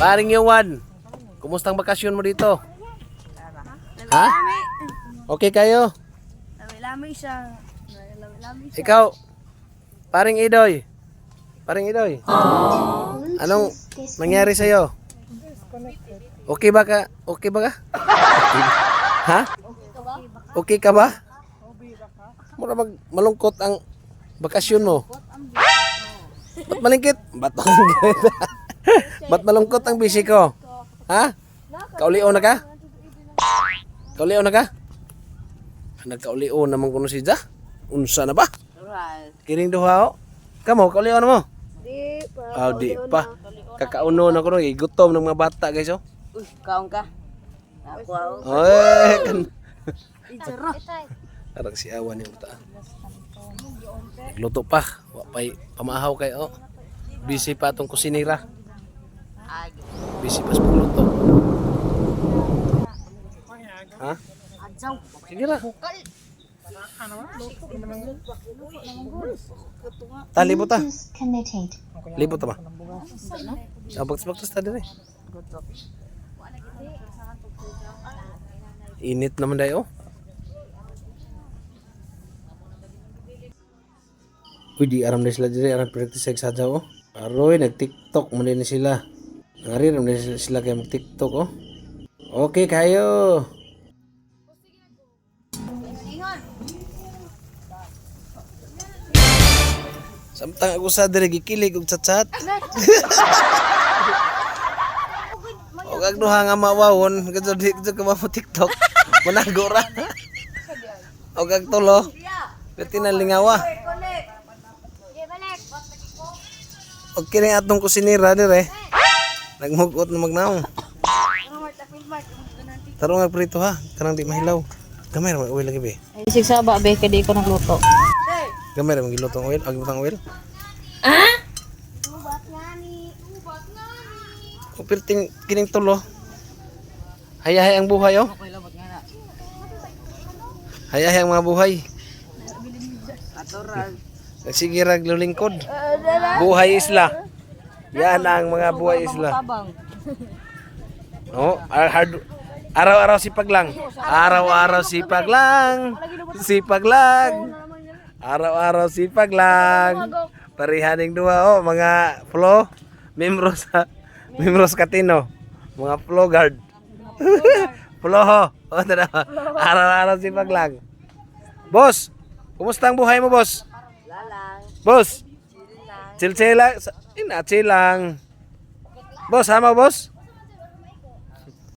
Paring Yuan, kumustang bakasyon mo dito? Ha? Okay kayo? Lami siya. Lami siya. Ikaw, paring Idoy. Paring Idoy. Anong nangyari sa'yo? Okay ba ka? Okay ba ka? Ha? Okay ka ba? Mura malungkot ang bakasyon mo. Ba't malingkit? Ba't malungkit? Ba't malungkot ang busy ko? Ha? Kaulio na ka? Kaulio na ka? Nagkaulio naman kuno si Ja. Unsa na ba? Kiring duha o. Kamo, kaulio na mo? Di pa. Di pa. Kakauno na ko no, gutom ng mga bata guys oh. Uy, kaon ka. Ako. Oy, kan. Itsura. Arang si awan yung ta. Luto pa, wa pay pamahaw kay oh. Busy pa atong kusinira. Busy pa sa pagluto. Ha? Sige ra. Libot ta. Libot ta ba? Bagtas ta dire. Init naman dayo. Uy, di aram na sila dire, aram practice sa sadya oh. Aroy, nag-tiktok mo din sila. Ngari, aram na sila kayo mag-tiktok oh. Okay kayo. Samtang ako sa dire, gikilig og chat-chat. O kag duha nga mawawon, kadto di ka mo TikTok. Manago ra. O kag tulo. Pati na lingawa. O kini atong kusinira dire. Nagmugot na magnaw. Tarong agprito ha, kanang di mahilaw. Gamay ra oil lagi be. Ay sigsaba be kay di ko nagluto. Gamay ra magilutong oil, agutang oil. O pirting kining tulo. Hayahay ang buhay oh. Hayahay ang mga buhay. Nagsigirag lulingkod. Buhay isla. Yan ang mga buhay isla. Oh, araw-araw sipag lang. Araw-araw sipag lang. Sipag lang. Araw-araw sipag lang. Parihaning duha oh, mga flow membros katino. Mga flow guard. Flow ho. Oh, araw-araw sipag lang. Boss, kumusta ang buhay mo, boss? Boss, chill lang. Chill lang. Boss, hama boss?